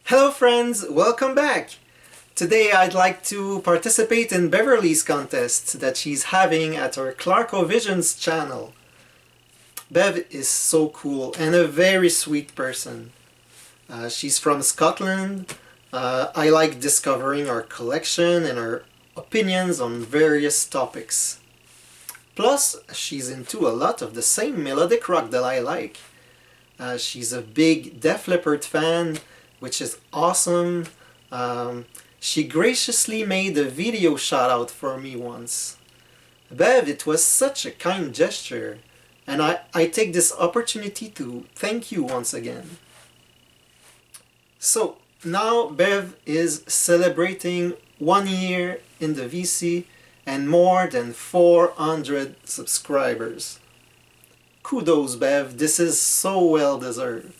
Hello friends, welcome back! Today I'd like to participate in Beverly's contest that she's having at her ClarkOVision's channel. Bev is so cool and a very sweet person. She's from Scotland. I like discovering her collection and her opinions on various topics. Plus, she's into a lot of the same melodic rock that I like. She's a big Def Leppard fan, which is awesome. She graciously made a video shout out for me once. Bev, it was such a kind gesture, and I take this opportunity to thank you once again. So, now Bev is celebrating 1 year in the VC and more than 400 subscribers. Kudos, Bev, this is so well deserved.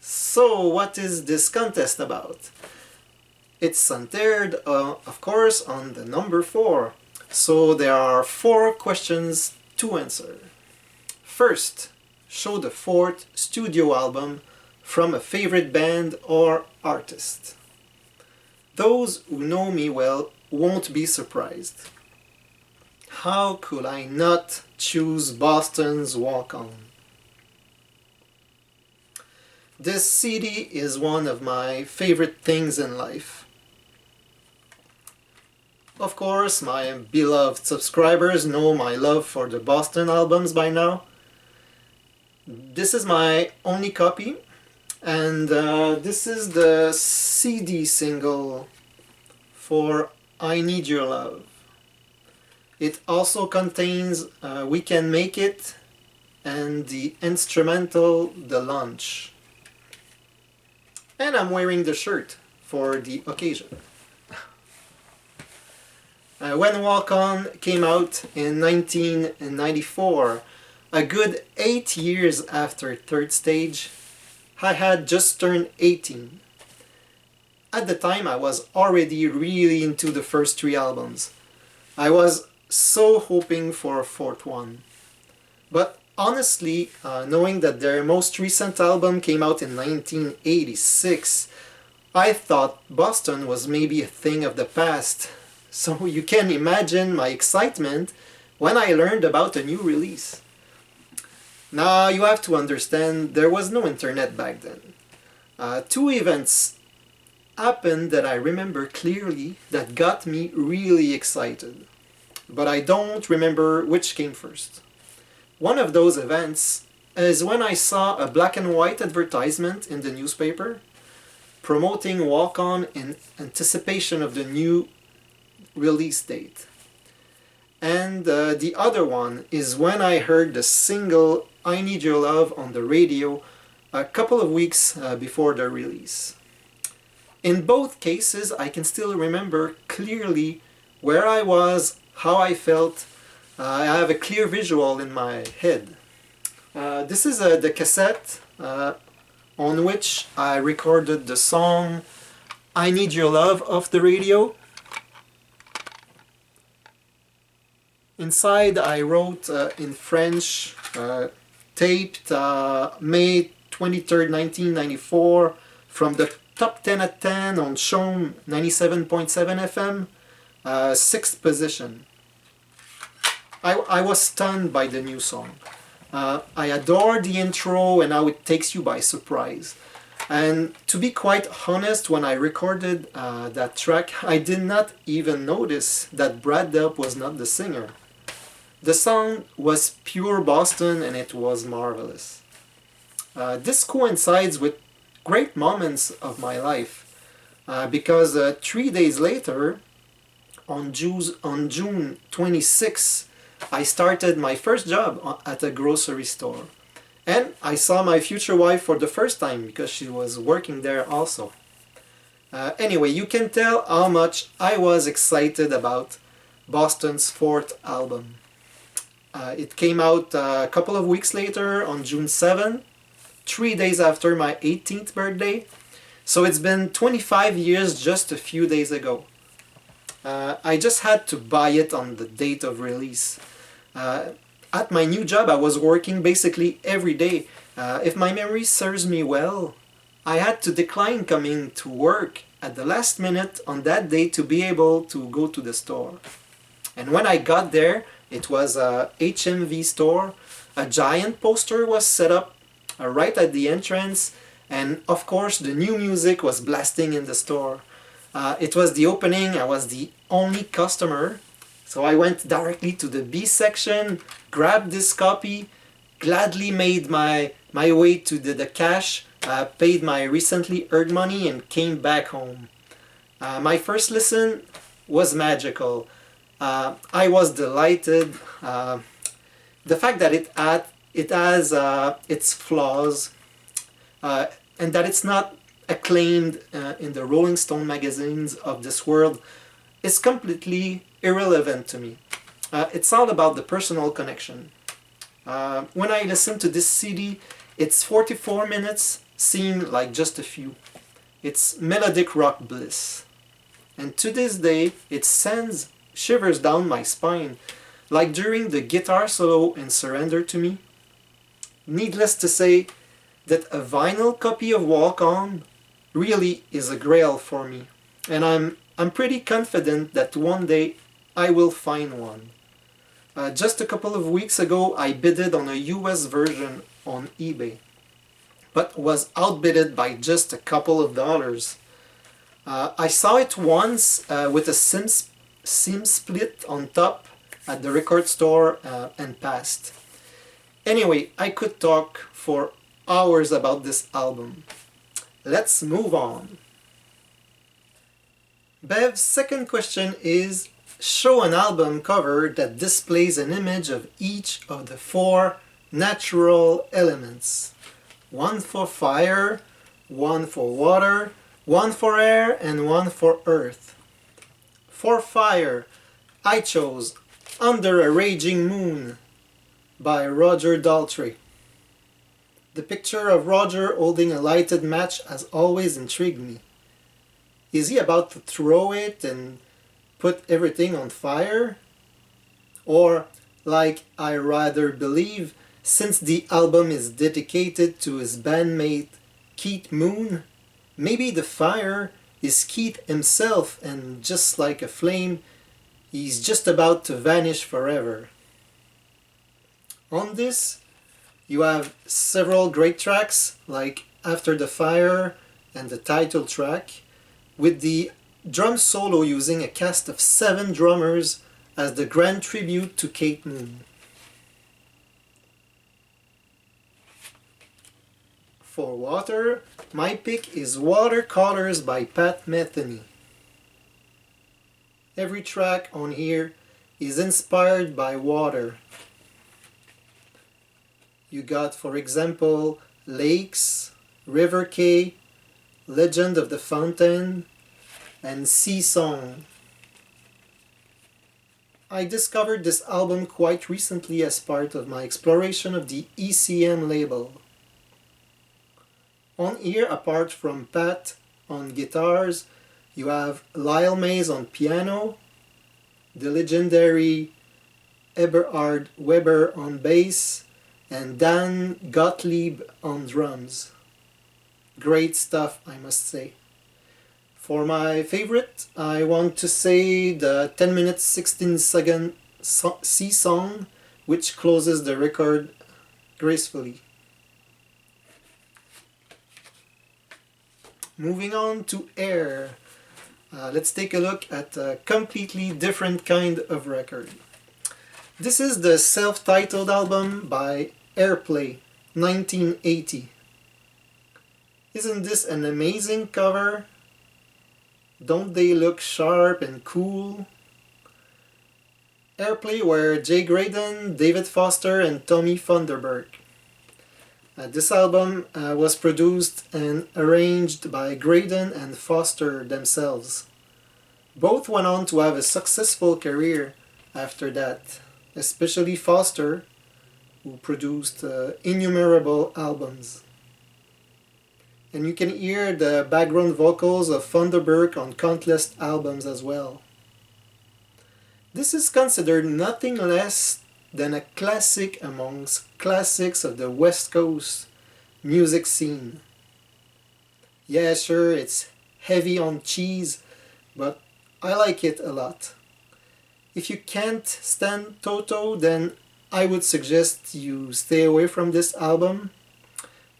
So, what is this contest about? It's centered, of course, on the number 4. So there are 4 questions to answer. First, show the 4th studio album from a favorite band or artist. Those who know me well won't be surprised. How could I not choose Boston's Walk On? This CD is one of my favorite things in life. Of course, my beloved subscribers know my love for the Boston albums by now. This is my only copy, and this is the CD single for I Need Your Love. It also contains We Can Make It and the instrumental The Lunch. And I'm wearing the shirt for the occasion. When Walk On came out in 1994, a good 8 years after Third Stage, I had just turned 18. At the time I was already really into the first 3 albums. I was so hoping for a 4th one. But honestly, knowing that their most recent album came out in 1986, I thought Boston was maybe a thing of the past. So you can imagine my excitement when I learned about a new release. Now you have to understand there was no internet back then. 2 events happened that I remember clearly that got me really excited. But I don't remember which came first. One of those events is when I saw a black and white advertisement in the newspaper promoting Walk On in anticipation of the new release date. And the other one is when I heard the single I Need Your Love on the radio a couple of weeks before the release. In both cases, I can still remember clearly where I was, how I felt. I have a clear visual in my head. This is the cassette on which I recorded the song I Need Your Love off the radio. Inside I wrote in French, taped May 23rd, 1994 from the top 10 at 10 on Chaume 97.7 FM, 6th position. I was stunned by the new song. I adore the intro and how it takes you by surprise. And to be quite honest, when I recorded that track, I did not even notice that Brad Delp was not the singer. The song was pure Boston and it was marvelous. This coincides with great moments of my life because 3 days later, on June 26, I started my first job at a grocery store. And I saw my future wife for the first time because she was working there also. Anyway, you can tell how much I was excited about Boston's 4th album. It came out a couple of weeks later on June 7, 3 days after my 18th birthday. So it's been 25 years just a few days ago. I just had to buy it on the date of release. At my new job I was working basically every day. If my memory serves me well, I had to decline coming to work at the last minute on that day to be able to go to the store. And when I got there, it was a HMV store. A giant poster was set up right at the entrance, and of course the new music was blasting in the store. It was the opening, I was the only customer, so I went directly to the B section, grabbed this copy, gladly made my way to the cash, paid my recently earned money and came back home. My first listen was magical. I was delighted. The fact that it has its flaws, and that it's not acclaimed in the Rolling Stone magazines of this world is completely irrelevant to me. It's all about the personal connection. When I listen to this CD, its 44 minutes seem like just a few. It's melodic rock bliss. And to this day, it sends shivers down my spine, like during the guitar solo in Surrender to Me. Needless to say that a vinyl copy of Walk On really is a grail for me, and I'm pretty confident that one day I will find one. Just a couple of weeks ago I bidded on a US version on eBay, but was outbidded by just a couple of dollars. I saw it once with a seam split on top at the record store and passed. Anyway, I could talk for hours about this album. Let's move on. Bev's second question is, show an album cover that displays an image of each of the four natural elements. One for fire, one for water, one for air, and one for earth. For fire, I chose Under a Raging Moon by Roger Daltrey. The picture of Roger holding a lighted match has always intrigued me. Is he about to throw it and put everything on fire? Or, like I rather believe, since the album is dedicated to his bandmate Keith Moon, maybe the fire is Keith himself, and just like a flame, he's just about to vanish forever. On this, you have several great tracks like After the Fire and the title track, with the drum solo using a cast of 7 drummers as the grand tribute to Keith Moon. For water, my pick is Watercolors by Pat Metheny. Every track on here is inspired by water. You got, for example, Lakes, River Cay, Legend of the Fountain, and Sea Song. I discovered this album quite recently as part of my exploration of the ECM label. On here, apart from Pat on guitars, you have Lyle Mays on piano, the legendary Eberhard Weber on bass, and Dan Gottlieb on drums. Great stuff, I must say. For my favorite, I want to say the 10 minutes 16 second Sea Song, which closes the record gracefully. Moving on to Air. Let's take a look at a completely different kind of record. This is the self-titled album by Airplay, 1980. Isn't this an amazing cover? Don't they look sharp and cool? Airplay were Jay Graydon, David Foster, and Tommy Funderburk. This album was produced and arranged by Graydon and Foster themselves. Both went on to have a successful career after that, especially Foster, who produced innumerable albums. And you can hear the background vocals of Funderburk on countless albums as well. This is considered nothing less than a classic amongst classics of the West Coast music scene. Yeah, sure, it's heavy on cheese, but I like it a lot. If you can't stand Toto, then I would suggest you stay away from this album.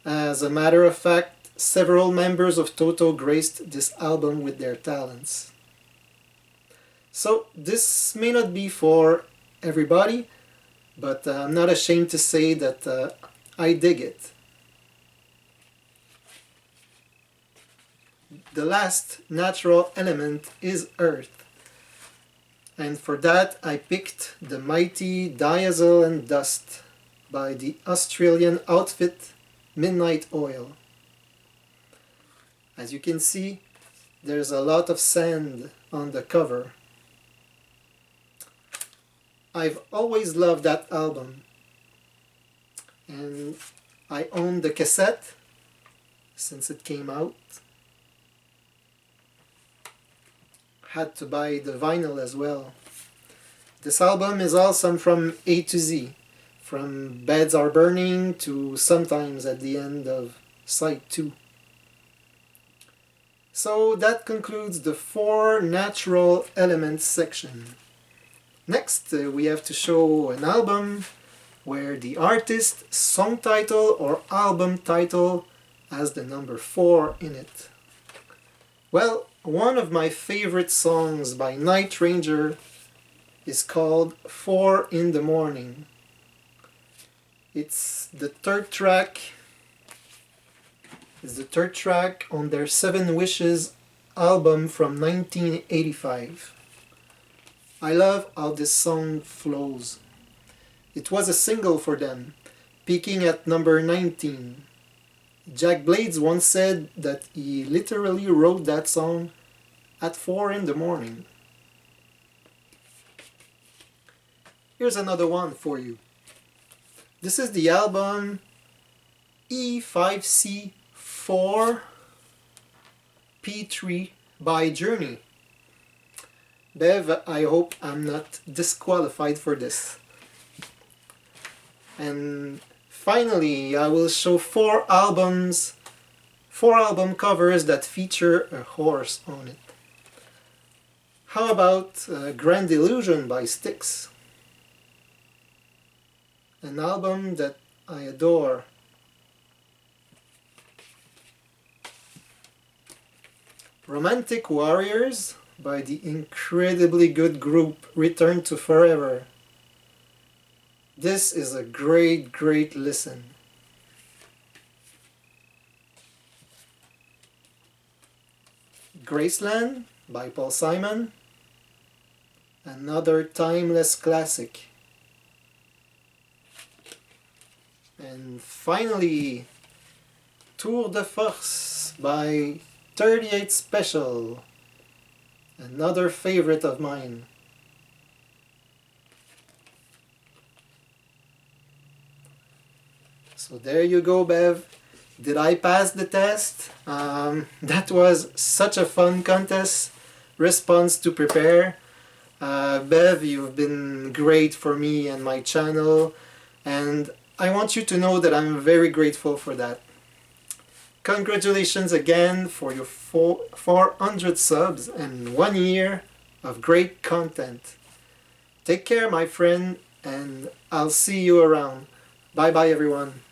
As a matter of fact, several members of Toto graced this album with their talents. So this may not be for everybody, but I'm not ashamed to say that I dig it. The last natural element is earth, and for that I picked the mighty Diesel and Dust by the Australian outfit Midnight Oil. As you can see, there's a lot of sand on the cover. I've always loved that album, and I own the cassette since it came out. Had to buy the vinyl as well. This album is awesome from A to Z, from Beds Are Burning to Sometimes at the end of Side 2. So that concludes the 4 natural elements section. Next, we have to show an album where the artist, song title or album title has the number 4 in it. Well, one of my favorite songs by Night Ranger is called 4 in the Morning. It's the third track on their Seven Wishes album from 1985. I love how this song flows. It was a single for them, peaking at number 19. Jack Blades once said that he literally wrote that song at 4 in the morning. Here's another one for you. This is the album E5C4 P3 by Journey. Bev, I hope I'm not disqualified for this. And finally, I will show 4 album covers that feature a horse on it. How about Grand Illusion by Styx? An album that I adore. Romantic Warriors by the incredibly good group Return to Forever. This is a great listen. Graceland by Paul Simon. Another timeless classic. And finally, Tour de Force by 38 Special. Another favorite of mine. So there you go, Bev. Did I pass the test? That was such a fun contest response to prepare. Bev, you've been great for me and my channel, and I want you to know that I'm very grateful for that. Congratulations again for your 400 subs and 1 year of great content. Take care, my friend, and I'll see you around. Bye bye, everyone.